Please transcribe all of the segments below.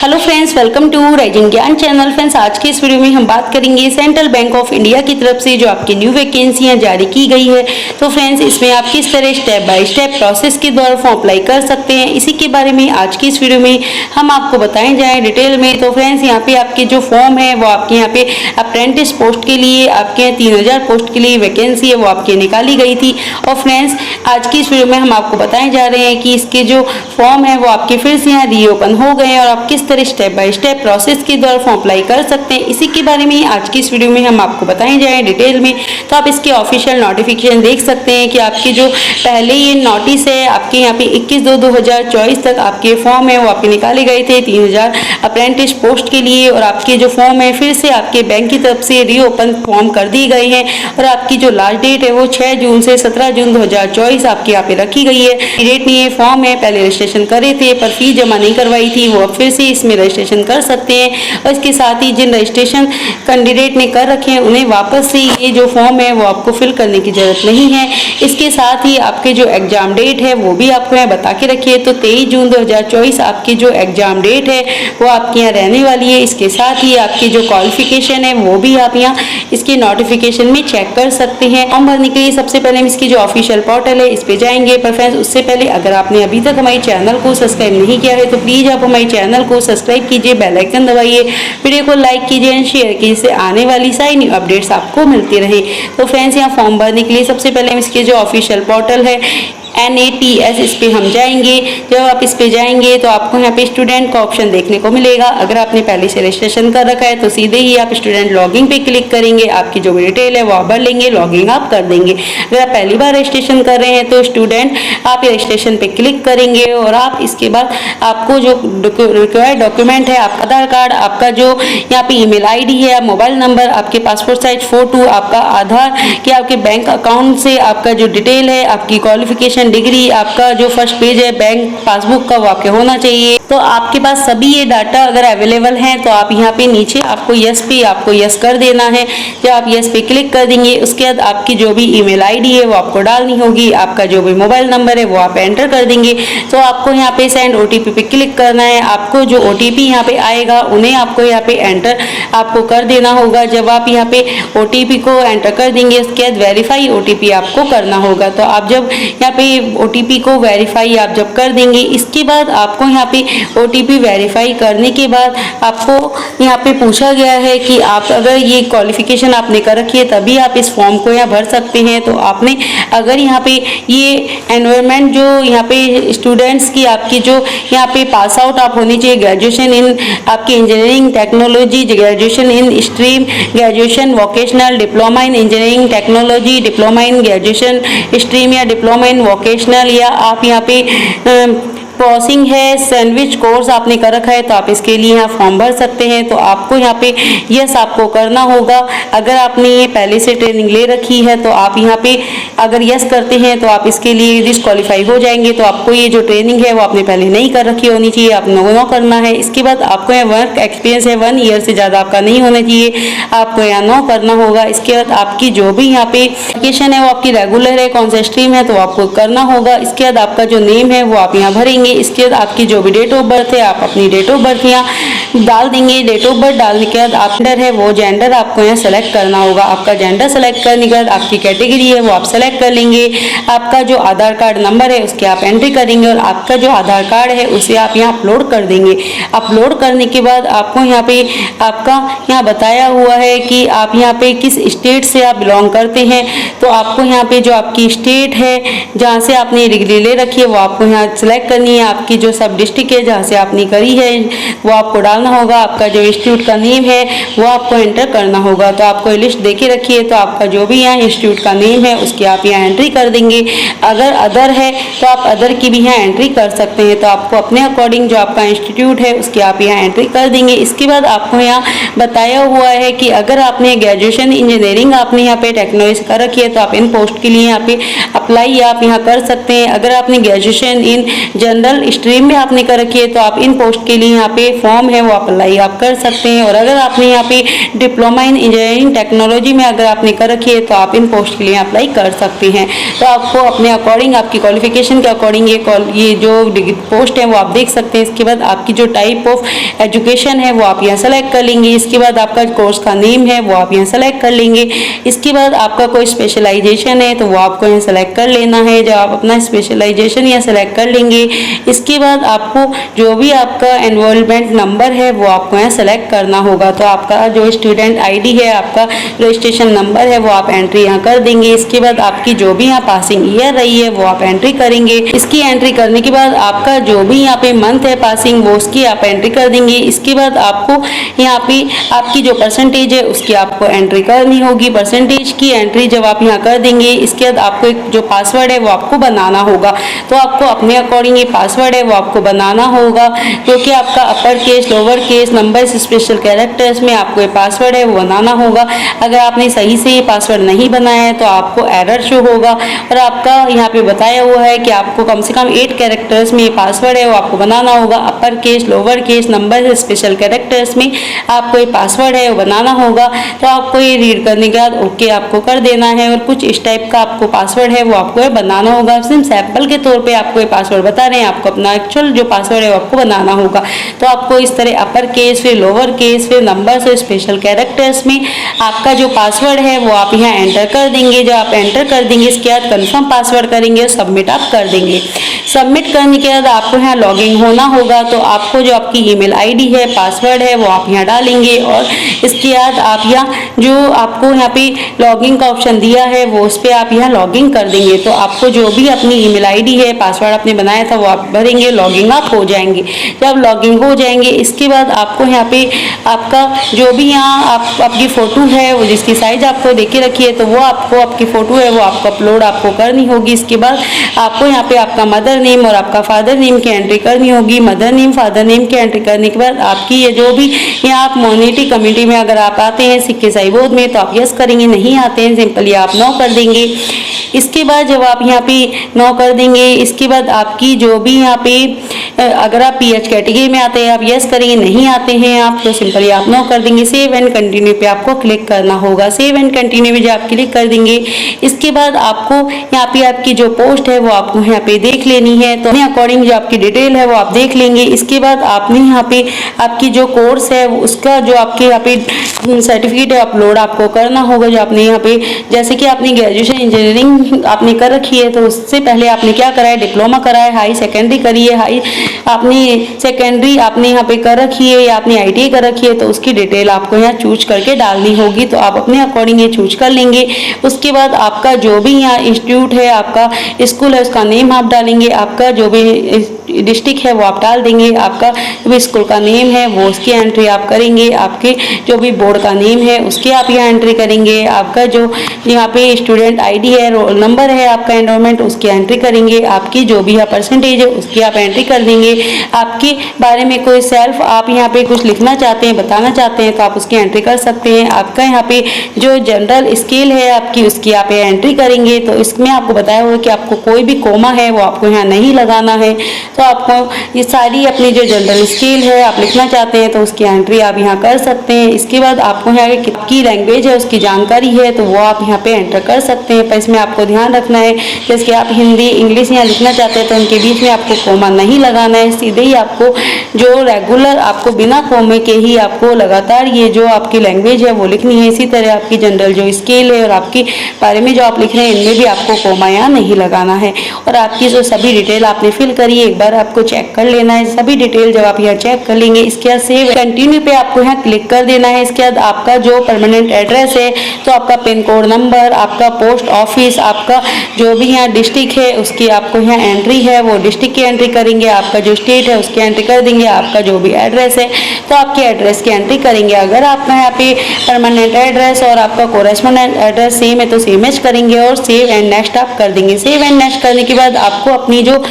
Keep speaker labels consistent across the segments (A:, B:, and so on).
A: Hello friends, welcome to rising Gyan channel. Friends, आज के इस वीडियो में हम बात करेंगे सेंट्रल बैंक ऑफ इंडिया की तरफ से जो आपकी न्यू वैकेंसियां जारी की गई है। तो फ्रेंड्स, इसमें आप किस तरह स्टेप बाय स्टेप प्रोसेस के द्वारा फॉर्म अप्लाई कर सकते हैं, इसी के बारे में आज की इस वीडियो में हम आपको बताएं जाए डिटेल में। तो फ्रेंड्स, यहाँ पे आपके जो फॉर्म है वो आपके यहाँ पे अप्रेंटिस पोस्ट के लिए आपके यहाँ 3000 पोस्ट के लिए वैकेंसी है वो आपकी निकाली गई थी। और फ्रेंड्स, आज की इस वीडियो में हम आपको बताए जा रहे हैं कि इसके जो फॉर्म है वो आपके फिर से यहाँ रीओपन हो गए हैं और आप किस तरह स्टेप बाय स्टेप प्रोसेस के द्वारा फॉर्म अप्लाई कर सकते हैं, इसी के बारे में आज की इस वीडियो में हम आपको बताए जाएं डिटेल में। तो आप इसके ऑफिशियल नोटिफिकेशन देख सकते हैं कि आपके जो पहले ये नोटिस है आपके यहाँ पे 21/2/2024 तक आपके फॉर्म है वो आपके निकाले गए थे 3000 अप्रेंटिस पोस्ट के लिए। और आपके जो फॉर्म है फिर से आपके बैंक की तरफ से रीओपन फॉर्म कर दिए गए हैं और आपकी जो लास्ट डेट है वो 6 जून से 17 जून 2024 आपके यहाँ पे रखी गई है। डेट नहीं है, फॉर्म है पहले रजिस्ट्रेशन करे थे पर फीस जमा नहीं करवाई थी, वो अब फिर से इसमें रजिस्ट्रेशन कर सकते हैं। और इसके साथ ही जिन रजिस्ट्रेशन कैंडिडेट ने कर रखे हैं उन्हें वापस से ये जो फॉर्म है वो आपको फिल करने की जरूरत नहीं है। इसके साथ ही आपके जो एग्जाम डेट है वो भी आपको यहाँ बता के रखिए। तो 23 जून 2024 आपकी जो एग्जाम डेट है वो आपके यहाँ रहने वाली है। इसके साथ ही आपकी जो क्वालिफिकेशन है वो भी आप यहाँ इसके नोटिफिकेशन में चेक कर सकते हैं। फॉर्म भरने के लिए सबसे पहले हम इसकी जो ऑफिशियल पोर्टल है इस पे जाएंगे। पर फ्रेंड्स, उससे पहले अगर आपने अभी तक हमारे चैनल को सब्सक्राइब नहीं किया है तो प्लीज आप हमारे चैनल को सब्सक्राइब कीजिए, बेल आइकन दबाइए, वीडियो को लाइक कीजिए एंड शेयर कीजिए, इससे आने वाली सारी न्यू अपडेट्स आपको मिलती रहे। तो फ्रेंड्स, यहाँ फॉर्म भरने के लिए सबसे पहले हम इसके जो ऑफिशियल पोर्टल है NATS इस पे हम जाएंगे। जब आप इस पे जाएंगे तो आपको यहाँ पे स्टूडेंट का ऑप्शन देखने को मिलेगा। अगर आपने पहले से रजिस्ट्रेशन कर रखा है तो सीधे ही आप स्टूडेंट लॉगिन पे क्लिक करेंगे, आपकी जो भी डिटेल है वो आप भर लेंगे, लॉगिन आप कर देंगे। अगर आप पहली बार रजिस्ट्रेशन कर रहे हैं तो स्टूडेंट आप रजिस्ट्रेशन पे क्लिक करेंगे और आप इसके बाद आपको जो रिक्वायर्ड डॉक्यूमेंट है आपका आधार कार्ड, आपका जो यहाँ पे ईमेल ID है, मोबाइल नंबर, आपके पासपोर्ट साइज फोटो, आपका आधार कि आपके बैंक अकाउंट से आपका जो डिटेल है, आपकी क्वालिफिकेशन, डिग्री, आपका जो फर्स्ट पेज है बैंक पासबुक का वो आपके होना चाहिए। तो आपके पास सभी ये डाटा अगर अवेलेबल हैं तो आप यहाँ पे नीचे आपको यस कर देना है। जब आप यस पे क्लिक कर देंगे उसके बाद आपकी जो भी ईमेल ID है वो आपको डालनी होगी, आपका जो भी मोबाइल नंबर है वो आप एंटर कर देंगे। तो आपको यहाँ पे सेंड OTP पे क्लिक करना है। आपको जो OTP यहाँ पे आएगा उन्हें आपको यहाँ पे एंटर आपको कर देना होगा। जब आप यहाँ पे OTP को एंटर कर देंगे उसके बाद वेरीफाई OTP आपको करना होगा। तो आप जब यहाँ पे OTP को वेरीफाई आप जब कर देंगे इसके बाद आपको यहाँ पे OTP वेरीफाई करने के बाद आपको यहाँ पे पूछा गया है कि आप अगर ये क्वालिफिकेशन आपने कर रखी है तभी आप इस फॉर्म को यहाँ भर सकते हैं। तो आपने अगर यहाँ पे ये एनवायरनमेंट जो यहाँ पे स्टूडेंट्स की आपकी जो यहाँ पे पास आउट आप होनी चाहिए, ग्रेजुएशन इन आपकी engineering technology, graduation in stream, graduation vocational, diploma in engineering technology, diploma in graduation stream या डिप्लोमा इन वोकेशनल, या आप यहाँ पे क्रॉसिंग है, सैंडविच कोर्स आपने कर रखा है तो आप इसके लिए यहाँ फॉर्म भर सकते हैं। तो आपको यहाँ पे यस आपको करना होगा। अगर आपने ये पहले से ट्रेनिंग ले रखी है तो आप यहाँ पे अगर यस करते हैं तो आप इसके लिए डिस्क्वालीफाई हो जाएंगे। तो आपको ये जो ट्रेनिंग है वो आपने पहले नहीं कर रखी होनी चाहिए, आप नो करना है। इसके बाद आपको यहाँ वर्क एक्सपीरियंस है 1 ईयर से ज़्यादा आपका नहीं होना चाहिए, आपको यहाँ नो करना होगा। इसके बाद आपकी जो भी यहाँ पे एप्लीकेशन है वो आपकी रेगुलर है, कौन सा स्ट्रीम है तो आपको करना होगा। इसके बाद आपका जो नेम है वो आप यहाँ भरेंगे। इसके बाद आपकी जो भी डेट ऑफ बर्थ है आप अपनी डेट ऑफ बर्थ यहाँ डाल देंगे। डेट ऑफ बर्थ डालने के बाद आप जेंडर है वो जेंडर आपको यहाँ सेलेक्ट करना होगा। आपका जेंडर सेलेक्ट करने के बाद आपकी कैटेगरी है वो आप सेलेक्ट कर लेंगे। आपका जो आधार कार्ड नंबर है उसके आप एंट्री करेंगे और आपका जो आधार कार्ड है उसे आप यहाँ अपलोड कर देंगे। अपलोड करने के बाद आपको यहाँ पे आपका यहाँ बताया हुआ है कि आप यहाँ पे किस स्टेट से आप बिलोंग करते हैं। तो आपको यहाँ पे जो आपकी स्टेट है जहाँ से आपने डिग्री ले रखी है वो आपको यहाँ सेलेक्ट करनी है। आपकी जो सब डिस्ट्रिक्ट है जहाँ से आपने करी है वो आपको डालना होगा। आपका जो इंस्टीट्यूट का नेम है वो आपको एंटर करना होगा। तो आपको लिस्ट देके रखिए, तो आपका जो भी यहाँ इंस्टीट्यूट का नेम है उसकी आप यहाँ एंट्री कर देंगे। अगर अदर है तो आप अदर की भी यहाँ एंट्री कर सकते हैं। तो आपको अपने अकॉर्डिंग जो आपका इंस्टीट्यूट है उसकी आप यहाँ एंट्री कर देंगे। इसके बाद आपको यहाँ बताया हुआ है कि अगर आपने ग्रेजुएशन इंजीनियरिंग आपने यहाँ पे टेक्नोलॉजी कर रखी है तो आप इन पोस्ट के लिए यहाँ पे अप्लाई आप यहाँ कर सकते हैं। अगर आपने ग्रेजुएशन इन जनरल स्ट्रीम में आपने कर रखी है तो आप इन पोस्ट के लिए यहाँ पे फॉर्म है वो वो आप अप्लाई आप कर सकते हैं। और अगर आपने यहाँ पे डिप्लोमा इन इंजीनियरिंग टेक्नोलॉजी में अगर आपने कर रखी है तो आप इन पोस्ट के लिए अप्लाई कर सकते हैं। तो आपको अपने अकॉर्डिंग आपकी क्वालिफिकेशन के अकॉर्डिंग ये जो पोस्ट है वो आप देख सकते हैं। इसके बाद आपकी जो टाइप ऑफ एजुकेशन है वो आप यहाँ सेलेक्ट कर लेंगे। इसके बाद आपका कोर्स का नेम है वो आप यहाँ सेलेक्ट कर लेंगे। इसके बाद आपका कोई स्पेशलाइजेशन है तो वो आपको यहाँ सेलेक्ट कर लेना है। जब आप अपना स्पेशलाइजेशन यहाँ सेलेक्ट कर लेंगे इसके बाद आपको जो भी आपका एनरोलमेंट नंबर है वो आपको यहाँ सेलेक्ट करना होगा। तो आपका जो स्टूडेंट आईडी है, आपका रजिस्ट्रेशन नंबर है वो आप एंट्री यहाँ कर देंगे। इसके बाद आपकी जो भी यहाँ पासिंग ईयर रही है वो आप एंट्री करेंगे। इसकी एंट्री करने के बाद आपका जो भी यहाँ पे मंथ है पासिंग वो उसकी आप एंट्री कर देंगे। इसके बाद आपको यहाँ पे आपकी जो परसेंटेज है उसकी आपको एंट्री करनी होगी। परसेंटेज की एंट्री जब आप यहाँ कर देंगे इसके बाद आपको एक जो पासवर्ड है वो आपको बनाना होगा। तो आपको अपने अकॉर्डिंग ये पासवर्ड है वो आपको बनाना होगा, क्योंकि आपका upper case, lower case, numbers, special characters में आपको ये पासवर्ड है वो बनाना होगा। अगर आपने सही से ये पासवर्ड नहीं बनाया है तो आपको एरर शो होगा। और आपका यहाँ पे बताया हुआ है कि आपको कम से कम 8 कैरेक्टर्स में ये पासवर्ड है वो आपको बनाना होगा। Upper case, lower case, numbers, special characters में आपको ये पासवर्ड है वो बनाना होगा। तो आपको ये रीड करने के बाद ओके आपको कर देना है। और कुछ इस टाइप का आपको पासवर्ड है वो आपको बनाना होगा। सिर्फ सैंपल के तौर पे आपको ये पासवर्ड बता रहे हैं, आपको अपना एक्चुअल जो पासवर्ड है वो आपको बनाना होगा। तो आपको इस तरह अपर केस, फिर लोअर केस, फिर नंबर्स और स्पेशल कैरेक्टर्स में आपका जो पासवर्ड है वो आप यहाँ एंटर कर देंगे। जब आप एंटर कर देंगे इसके बाद कंफर्म पासवर्ड करेंगे और सबमिट आप कर देंगे। सबमिट करने के बाद आपको यहाँ लॉगिन होना होगा। तो आपको जो आपकी ईमेल आईडी है, पासवर्ड है वो आप यहाँ डालेंगे और इसके बाद आप यहाँ जो आपको यहाँ पे लॉगिन का ऑप्शन दिया है वो उस पर आप यहाँ लॉगिन कर देंगे। तो आपको जो भी अपनी ईमेल आईडी है, पासवर्ड आपने बनाया था वो आप भरेंगे, लॉगिन आप हो जाएंगे। जब लॉगिन हो जाएंगे इसके बाद आपको यहाँ पे आपका जो भी यहाँ आपकी फ़ोटो है वो जिसकी साइज आपको देके रखी है तो वो आपको आपकी फ़ोटो है वो आपको अपलोड आपको करनी होगी। इसके बाद आपको यहाँ पे आपका मदर नेम और आपका फादर नेम की एंट्री करनी होगी। मदर नेम, फादर नेम की एंट्री करने के बाद आपकी ये जो भी यहाँ आप मोनिटी कम्युनिटी में अगर आप आते हैं सिख ईसाई बौद्ध में तो आप यस करेंगे, नहीं आते हैं सिंपली आप नो कर देंगे। इसके बाद जब आप यहाँ पे नो कर देंगे इसके बाद आपकी जो भी यहाँ पे अगर आप पीएच कैटेगरी में आते हैं आप यस करेंगे, नहीं आते हैं आप तो सिंपली आप नो कर देंगे। सेव एंड कंटिन्यू पे आपको क्लिक करना होगा। सेव एंड कंटिन्यू में जब आप क्लिक कर देंगे इसके बाद आपको यहाँ पे आपकी जो पोस्ट है वो आपको यहाँ पे देख लेनी है। तो अपने अकॉर्डिंग जो आपकी डिटेल है वो आप देख लेंगे। इसके बाद आपने यहाँ पे आपकी जो कोर्स है उसका जो आपके यहाँ पे सर्टिफिकेट है अपलोड आपको करना होगा। जो आपने यहाँ पे जैसे कि आपने ग्रेजुएशन इंजीनियरिंग आपने कर रखी है तो उससे पहले आपने क्या करा है, डिप्लोमा करा है, हाई सेकेंडरी करी है, हाई आपने सेकेंडरी आपने यहाँ पे कर रखी है या आपने आईटीआई कर रखी है तो उसकी डिटेल आपको यहाँ चूज करके डालनी होगी। तो आप अपने अकॉर्डिंग ये चूज कर लेंगे। उसके बाद आपका जो भी यहाँ इंस्टीट्यूट है, आपका स्कूल है उसका नेम आप डालेंगे, आपका जो भी डिस्ट्रिक्ट है वो आप डाल देंगे, आपका जो भी स्कूल का नेम है वो उसकी एंट्री आप करेंगे, आपके जो भी बोर्ड का नेम है उसकी आप यहाँ एंट्री करेंगे, आपका जो यहाँ पे स्टूडेंट आईडी है, रोल नंबर है आपका एनरोलमेंट उसकी एंट्री करेंगे, आपकी जो भी यहाँ परसेंटेज है उसकी आप एंट्री कर देंगे। आपके बारे में कोई सेल्फ आप यहाँ पे कुछ लिखना चाहते हैं, बताना चाहते हैं तो आप उसकी एंट्री कर सकते हैं। आपका यहाँ पे जो जनरल स्केल है आपकी उसकी आप एंट्री करेंगे। तो इसमें आपको बताया हुआ कि आपको कोई भी कोमा है वो आपको यहाँ नहीं लगाना है। तो आपको ये सारी अपनी जो जनरल स्केल है आप लिखना चाहते हैं तो उसकी एंट्री आप यहाँ कर सकते हैं। इसके बाद आपको यहाँ की लैंग्वेज है उसकी जानकारी है तो वो आप यहाँ पे एंटर कर सकते हैं। पर इसमें आपको ध्यान रखना है जैसे कि आप हिंदी, इंग्लिश यहाँ लिखना चाहते हैं तो उनके बीच में आपको कोमा नहीं लगाना है। सीधे ही आपको जो रेगुलर आपको बिना कोमे के ही आपको लगातार ये जो आपकी लैंग्वेज है वो लिखनी है। इसी तरह आपकी जनरल जो स्केल है और आपके बारे में जो आप लिख रहे हैं इनमें भी आपको कोमा यहाँ नहीं लगाना है। और आपकी जो सभी डिटेल आपने फिल करी है एक बार आपको चेक कर लेना है। सभी डिटेल जब आप यहाँ चेक कर लेंगे इसके बाद सेव कंटिन्यू पे आपको यहाँ क्लिक कर देना है। इसके बाद आपका जो परमानेंट एड्रेस है तो आपका पिन कोड नंबर, आपका पोस्ट ऑफिस, आपका जो भी यहाँ डिस्ट्रिक्ट है उसकी आपको यहाँ एंट्री है वो डिस्ट्रिक्ट की एंट्री करेंगे, आपका जो स्टेट है उसकी एंट्री कर देंगे, आपका जो भी एड्रेस है तो आपके एड्रेस की एंट्री करेंगे। अगर आपका यहाँ पे परमानेंट एड्रेस और आपका कोरेस्पोंडेंट एड्रेस सेम है तो सेम मैच करेंगे और सेव एंड नेक्स्ट आप कर देंगे। सेव एंड नेक्स्ट करने के बाद आपको अपनी जो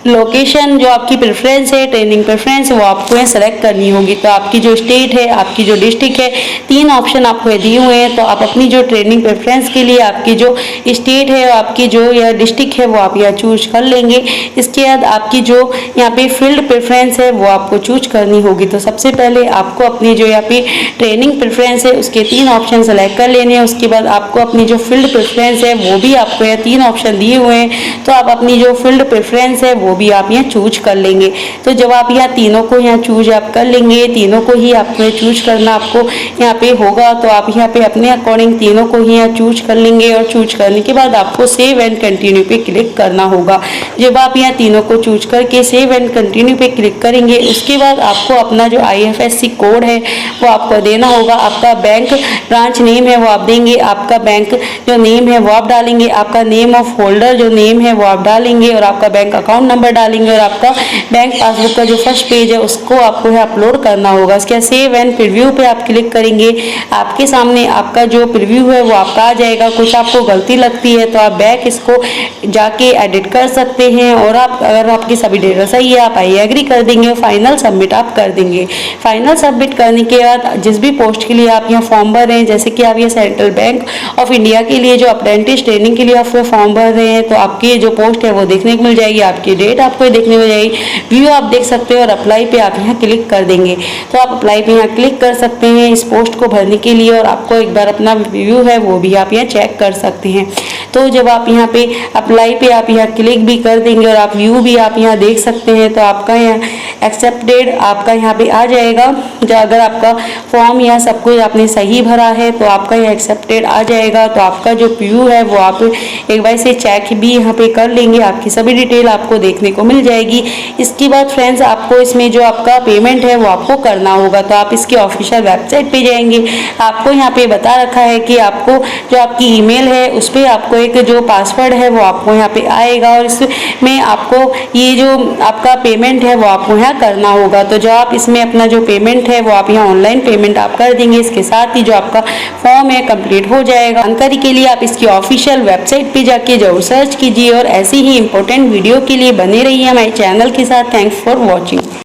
A: लोकेशन जो आपकी प्रेफरेंस है, ट्रेनिंग प्रेफरेंस, वो आपको यहाँ सेलेक्ट करनी होगी। तो आपकी जो स्टेट है, आपकी जो डिस्ट्रिक्ट है, 3 ऑप्शन आपको दिए हुए हैं। तो आप अपनी जो ट्रेनिंग प्रेफरेंस के लिए आपकी जो स्टेट है, आपकी जो यह डिस्ट्रिक्ट है, वो आप यहाँ चूज कर लेंगे। इसके बाद आपकी जो यहाँ पे फील्ड प्रेफरेंस है वो आपको चूज करनी होगी। तो सबसे पहले आपको अपनी जो यहाँ पे ट्रेनिंग प्रेफरेंस है उसके 3 ऑप्शन सेलेक्ट कर लेने हैं। उसके बाद आपको अपनी जो फील्ड प्रेफरेंस है वो भी आपको यहाँ 3 ऑप्शन दिए हुए हैं। तो आप अपनी जो फील्ड प्रेफरेंस है वो भी आप यहाँ चूज कर लेंगे। तो जब आप यहाँ तीनों को यहाँ चूज आप कर लेंगे, तीनों को ही आपको चूज करना आपको यहाँ पे होगा। तो आप यहाँ पे अपने अकॉर्डिंग तीनों को ही यहाँ चूज कर लेंगे और चूज करने के बाद आपको सेव एंड कंटिन्यू पे क्लिक करना होगा। जब आप यहाँ तीनों को चूज करके सेव एंड कंटिन्यू पे क्लिक करेंगे, उसके बाद आपको अपना जो IFSC कोड है वो आपको देना होगा। आपका बैंक ब्रांच नेम है वो आप देंगे, आपका बैंक जो नेम है वो आप डालेंगे, आपका नेम ऑफ होल्डर जो नेम है वो आप डालेंगे और आपका बैंक अकाउंट नंबर डालेंगे और आपका बैंक पासबुक का जो फर्स्ट पेज है उसको आपको है अपलोड करना होगा। इसके सेव एंड प्रीव्यू पे आप क्लिक करेंगे, आपके सामने आपका जो प्रीव्यू है वो आपका आ जाएगा। कुछ आपको गलती लगती है तो आप बैक इसको जाके एडिट कर सकते हैं और आप अगर आपकी सभी डेटा सही है आप आई एग्री कर देंगे, फाइनल सबमिट आप कर देंगे। फाइनल सबमिट करने के बाद जिस भी पोस्ट के लिए आप यहाँ फॉर्म भर रहे हैं, जैसे कि आप ये सेंट्रल बैंक ऑफ इंडिया के लिए जो अप्रेंटिस ट्रेनिंग के लिए आप फॉर्म भर रहे हैं, तो आपकी जो पोस्ट है वो देखने को मिल जाएगी, आपकी डेट आपको देखने को मिल जाएगी, व्यू आप देख सकते हो और अप्लाई पे आप यहाँ क्लिक कर देंगे। तो आप अप्लाई पे यहाँ क्लिक कर सकते हैं इस पोस्ट को भरने के लिए और आपको एक बार अपना व्यू है वो भी आप यहाँ चेक कर सकते हैं। तो जब आप यहाँ पे अप्लाई पे आप यहाँ क्लिक भी कर देंगे और आप व्यू भी आप यहाँ देख सकते हैं, तो आपका यहाँ एक्सेप्टेड आपका यहाँ पे आ जाएगा। जो अगर आपका फॉर्म यहाँ सब कुछ आपने सही भरा है तो आपका यहाँ एक्सेप्टेड आ जाएगा। तो आपका जो व्यू है वो आप एक बार से चेक भी यहाँ पे कर लेंगे, आपकी सभी डिटेल आपको देखने को मिल जाएगी। इसके बाद फ्रेंड्स आपको इसमें जो आपका पेमेंट है वो आपको करना होगा। तो आप इसकी ऑफिशियल वेबसाइट पे जाएंगे, आपको यहाँ पे बता रखा है कि आपको जो आपकी ईमेल है उस पर आपको एक जो पासवर्ड है वो आपको यहाँ पे आएगा और इसमें आपको ये जो आपका पेमेंट है वो आपको यहाँ करना होगा। तो जो आप इसमें अपना जो पेमेंट है वो आप यहाँ ऑनलाइन पेमेंट आप कर देंगे। इसके साथ ही जो आपका फॉर्म है कंप्लीट हो जाएगा। जानकारी के लिए आप इसकी ऑफिशियल वेबसाइट पे जाके जरूर सर्च कीजिए और ऐसी ही इंपॉर्टेंट वीडियो के लिए बने रहिए हमारे चैनल के साथ। Thanks for watching.